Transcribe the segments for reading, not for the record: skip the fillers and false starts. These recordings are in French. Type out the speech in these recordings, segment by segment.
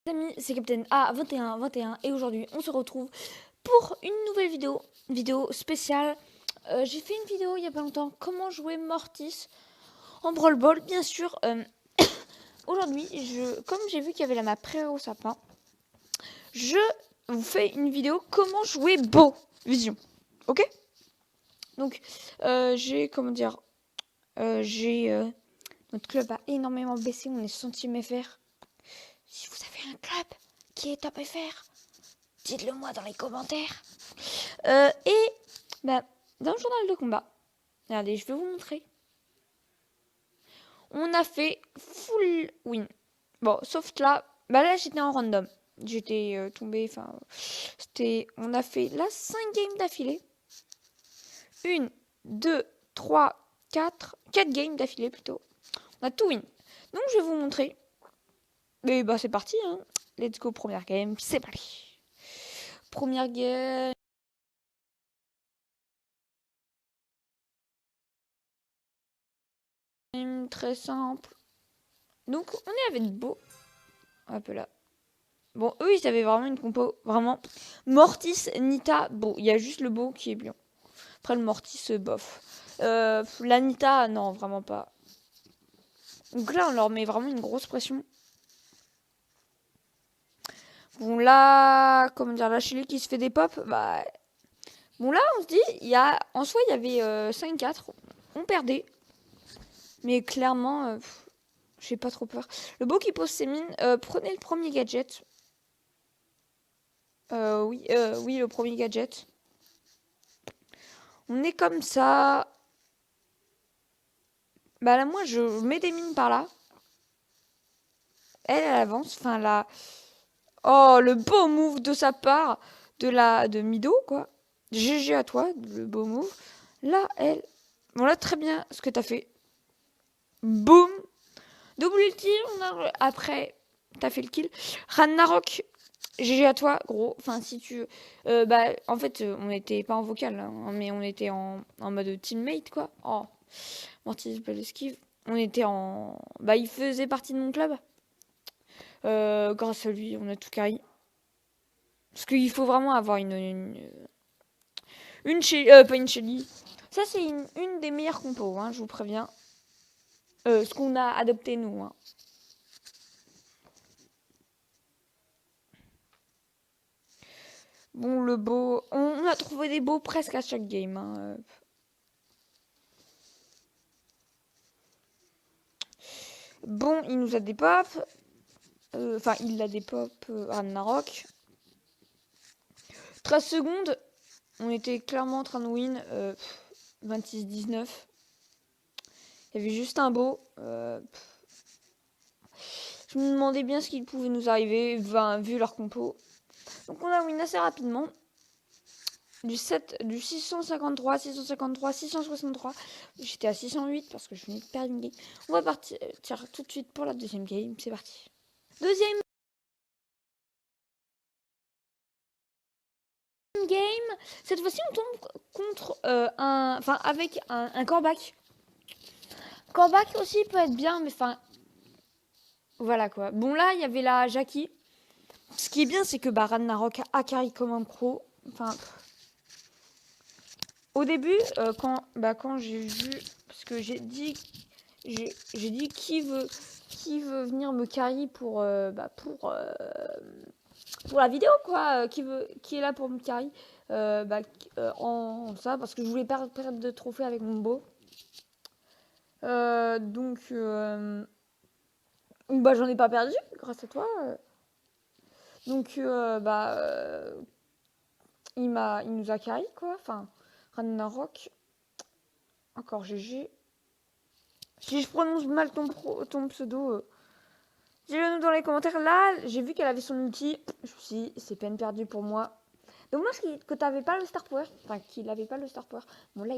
Amis, c'est Captain A2121 et aujourd'hui on se retrouve pour une nouvelle vidéo spéciale. J'ai fait une vidéo il y a pas longtemps, comment jouer Mortis en Brawl Ball, bien sûr. Aujourd'hui, comme j'ai vu qu'il y avait la map Préau Sapin, je vous fais une vidéo comment jouer Beau Vision, ok? Donc, notre club a énormément baissé, on est centième FR. Si vous avez un club qui est top FR, dites-le moi dans les commentaires. Dans le journal de combat, regardez, je vais vous montrer. On a fait full win. Bon, sauf que là j'étais en random. J'étais tombé, on a fait là 5 games d'affilée. 1, 2, 3, 4 games d'affilée plutôt. On a tout win. Donc je vais vous montrer. Mais bah c'est parti, hein. Let's go, première game, c'est parti. Première game. Très simple. Donc on est avec Beau. Hop là. Bon, eux ils avaient vraiment une compo. Vraiment. Mortis, Nita, Beau. Il y a juste le Beau qui est bien. Après le Mortis, bof. La Nita, non, vraiment pas. Donc là on leur met vraiment une grosse pression. Bon là, comment dire, la Chili qui se fait des pops. Bah. Bon là on se dit, en soi il y avait 5-4. On perdait. Mais clairement, j'ai pas trop peur. Le Beau qui pose ses mines. Prenez le premier gadget. Oui, le premier gadget. On est comme ça. Bah là, moi, je mets des mines par là. Elle avance. Enfin, là. Oh, le beau move de sa part. De Mido, quoi. GG à toi, le beau move. Là, elle. Bon, là, très bien ce que t'as fait. Boum. Double ulti. Après, t'as fait le kill. Ragnarok. GG à toi, gros. Enfin, si tu. En fait, on n'était pas en vocal, hein, mais on était en mode teammate, quoi. Oh. Mortis, belle esquive. On était en. Bah, il faisait partie de mon club. Grâce à lui, on a tout carry. Parce qu'il faut vraiment avoir pas une Shelly. Ça, c'est une des meilleures compos, hein, je vous préviens. Ce qu'on a adopté, nous. Hein. Bon, le beau. On a trouvé des beaux presque à chaque game. Hein. Bon, il nous a des pop. Enfin, il a des pop à Narok. 13 secondes. On était clairement en train de win. 26-19. Il y avait juste un beau. Je me demandais bien ce qu'il pouvait nous arriver, vu leur compo. Donc on a win assez rapidement. Du 653, 653, 663. J'étais à 608 parce que je venais de perdre une game. On va partir tout de suite pour la deuxième game. C'est parti. Deuxième game. Cette fois-ci, on tombe contre avec un Corbac. Corbac aussi peut être bien, mais voilà quoi. Bon là, il y avait la Jackie. Ce qui est bien, c'est que Ragnarok a carry comme un pro. Au début, quand j'ai vu, parce que j'ai dit qui veut venir me carry pour la vidéo quoi, qui est là pour me carry en ça, parce que je voulais pas perdre de trophée avec mon beau. Donc j'en ai pas perdu grâce à toi. Donc il nous a carry quoi. Enfin, Ragnarok. Encore GG. Si je prononce mal ton pseudo, dis-le nous dans les commentaires. Là, j'ai vu qu'elle avait son ulti. Je me suis dit, c'est peine perdue pour moi. Dommage que t'avais pas le star power. Enfin, qu'il avait pas le star power. Bon, là,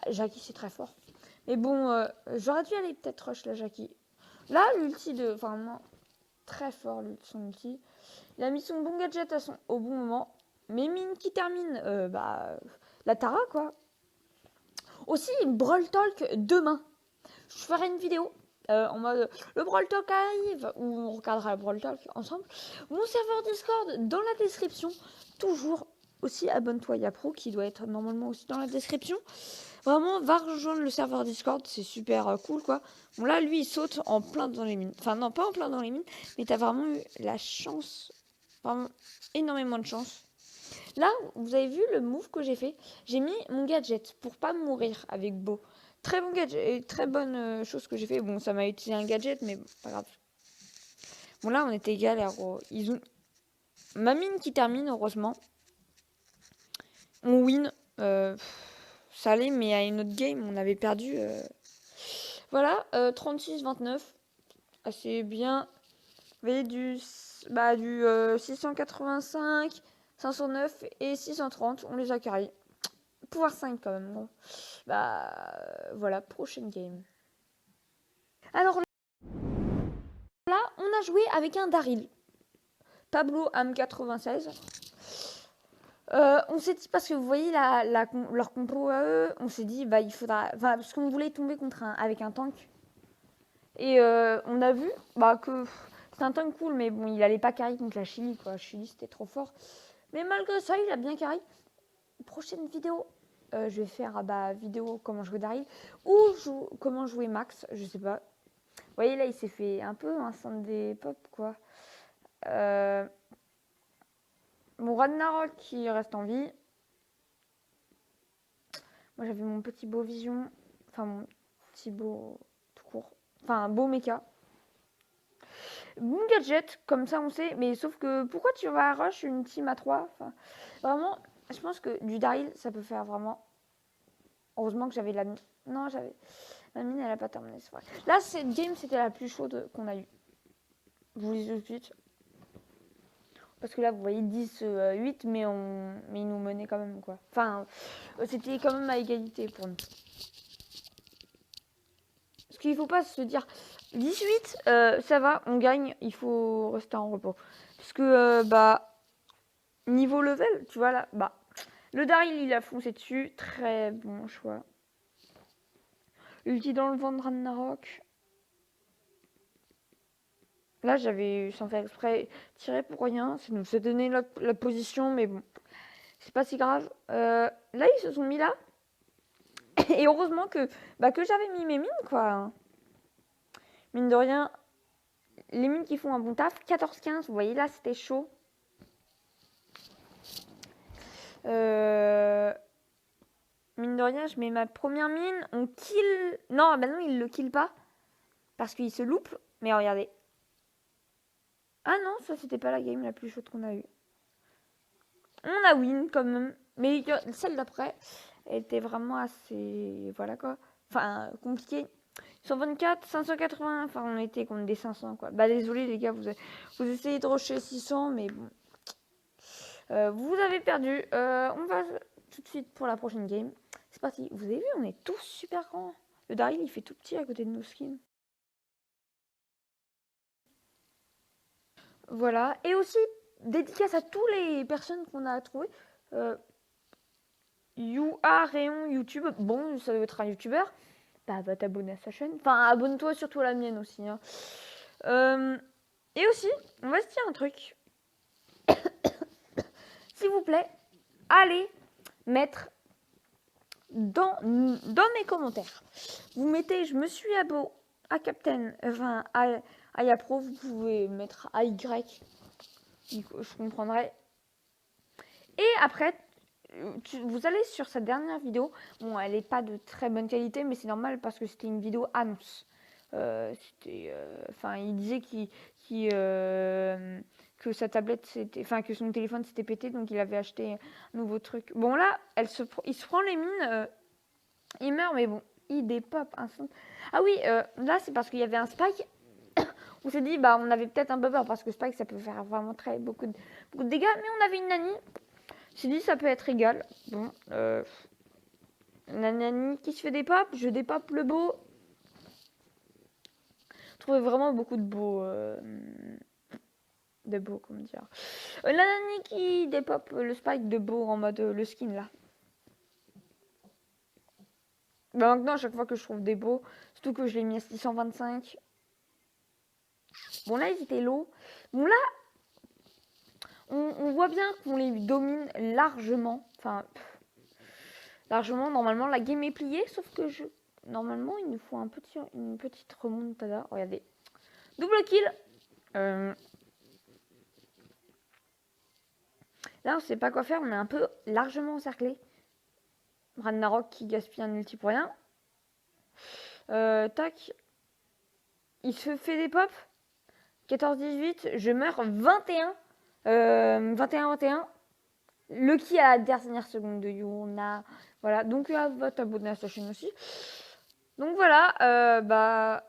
Jackie, c'est très fort. Mais bon, j'aurais dû aller peut-être rush la Jackie. Là, l'ulti Enfin, non. Très fort, son ulti. Il a mis son bon gadget au bon moment. Mais mine qui termine, la Tara, quoi. Aussi, Brawl Talk demain. Je ferai une vidéo en mode le Brawl Talk arrive, où on regardera le Brawl Talk ensemble. Mon serveur Discord dans la description. Toujours aussi abonne-toi Yapro qui doit être normalement aussi dans la description. Vraiment, va rejoindre le serveur Discord, c'est super cool quoi. Bon là, lui, il saute en plein dans les mines. Enfin non, pas en plein dans les mines, mais t'as vraiment eu la chance, vraiment énormément de chance. Là, vous avez vu le move que j'ai fait. J'ai mis mon gadget pour pas mourir avec Beau. Très bon gadget et très bonne chose que j'ai fait. Bon, ça m'a utilisé un gadget, mais bon, pas grave. Bon là, on était galère. Ils ont ma mine qui termine, heureusement. On win. Ça allait, mais à une autre game, on avait perdu. Voilà, 36-29. Assez bien. Vous voyez, du 685, 509 et 630. On les a carrés. Pouvoir 5 quand même. Bon. Voilà, prochaine game. Alors là, on a joué avec un Daryl. Pablo Am 96. On s'est dit, parce que vous voyez leur compo à eux, on s'est dit, il faudra. Enfin, parce qu'on voulait tomber avec un tank. Et on a vu que c'est un tank cool, mais bon, il allait pas carry contre la Chili, quoi. Chili, c'était trop fort. Mais malgré ça, il a bien carry. Prochaine vidéo, je vais faire vidéo comment jouer Daryl ou comment jouer Max, je sais pas. Vous voyez, là, il s'est fait un peu un Sunday pop, quoi. Mon Ragnarok qui reste en vie. Moi, j'avais mon petit beau vision. Enfin, mon petit beau tout court. Enfin, un beau mecha. Bon gadget, comme ça on sait. Mais sauf que pourquoi tu vas rush une team à 3? Enfin, vraiment, je pense que du Daryl, ça peut faire vraiment. Heureusement que j'avais la mine. Non, j'avais. La mine, elle a pas terminé, c'est vrai. Là, cette game, c'était la plus chaude qu'on a eue. Je vous le dis tout de suite. Parce que là, vous voyez 10-8, mais ils nous menaient quand même, quoi. Enfin, c'était quand même à égalité pour nous. Parce qu'il ne faut pas se dire 18, ça va, on gagne, il faut rester en repos. Parce que, niveau level, tu vois là, le Daryl, il a foncé dessus. Très bon choix. Ulti dans le vent de Ragnarok. Là, j'avais, sans faire exprès, tiré pour rien. Ça nous a donné la position, mais bon, c'est pas si grave. Là, ils se sont mis là. Et heureusement que j'avais mis mes mines, quoi. Mine de rien, les mines qui font un bon taf. 14-15, vous voyez, là, c'était chaud. Mine de rien, je mets ma première mine. On kill. Non, non, il le kill pas. Parce qu'il se loupe. Mais regardez. Ah non, ça, c'était pas la game la plus chaude qu'on a eue. On a win quand même. Mais celle d'après, elle était vraiment assez. Voilà quoi. Enfin, compliquée. 124, 580. Enfin, on était contre des 500 quoi. Désolé les gars, vous essayez de rusher 600, mais bon. Vous avez perdu. On va tout de suite pour la prochaine game. C'est parti. Vous avez vu, on est tous super grands. Le Daryl, il fait tout petit à côté de nos skins. Voilà. Et aussi, dédicace à toutes les personnes qu'on a trouvées. Rayon YouTube. Bon, ça doit être un YouTuber. Va t'abonner à sa chaîne. Enfin, abonne-toi surtout à la mienne aussi. Hein. Et aussi, on va se dire un truc. S'il vous plaît, allez mettre dans mes commentaires. Vous mettez je me suis abo à Captain, enfin à Yapro, vous pouvez mettre AY, je comprendrai. Et après, vous allez sur sa dernière vidéo. Bon, elle n'est pas de très bonne qualité, mais c'est normal parce que c'était une vidéo annonce. Il disait que sa tablette que son téléphone s'était pété, donc il avait acheté un nouveau truc. Bon là, il se prend les mines, il meurt, mais bon, il dépop un son. Ah oui, là c'est parce qu'il y avait un Spike. On s'est dit, on avait peut-être un peu peur parce que Spike ça peut faire vraiment beaucoup de dégâts, mais on avait une Nani. On s'est dit ça peut être égal. Bon, la Nani qui se fait des pop, je dépop le beau. Je trouvais vraiment beaucoup de beaux. Comment dire. La Nani qui dépop le Spike de beau en mode le skin là. Maintenant, à chaque fois que je trouve des beaux, c'est Surtout que je l'ai mis à 625. Bon, là, ils étaient low. Bon, là, on voit bien qu'on les domine largement. Enfin, largement. Normalement, la game est pliée. Sauf que normalement, il nous faut une petite remontada. Regardez. Double kill. Là, on sait pas quoi faire. On est un peu largement encerclé. Ragnarok qui gaspille un ulti pour rien. Tac. Il se fait des pops. 14-18. Je meurs 21. 21-21. Lucky à la dernière seconde de Yuna. Voilà. Donc, va t'abonner à sa chaîne aussi. Donc, voilà.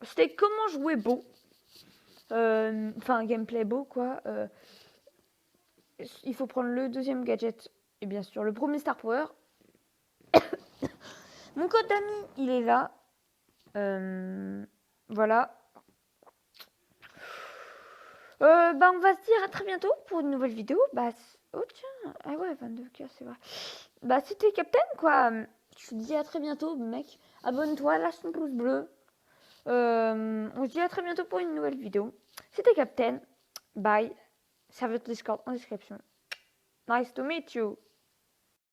C'était comment jouer beau. Enfin, gameplay beau, quoi. Il faut prendre le deuxième gadget. Et bien sûr, le premier Star Power. Mon code d'amis, il est là. Voilà. On va se dire à très bientôt pour une nouvelle vidéo. Oh tiens, ah ouais, 22 cœurs, c'est vrai. C'était Captain, quoi. Je te dis à très bientôt, mec. Abonne-toi, lâche ton pouce bleu. On se dit à très bientôt pour une nouvelle vidéo. C'était Captain. Bye. Serveur Discord en description. Nice to meet you.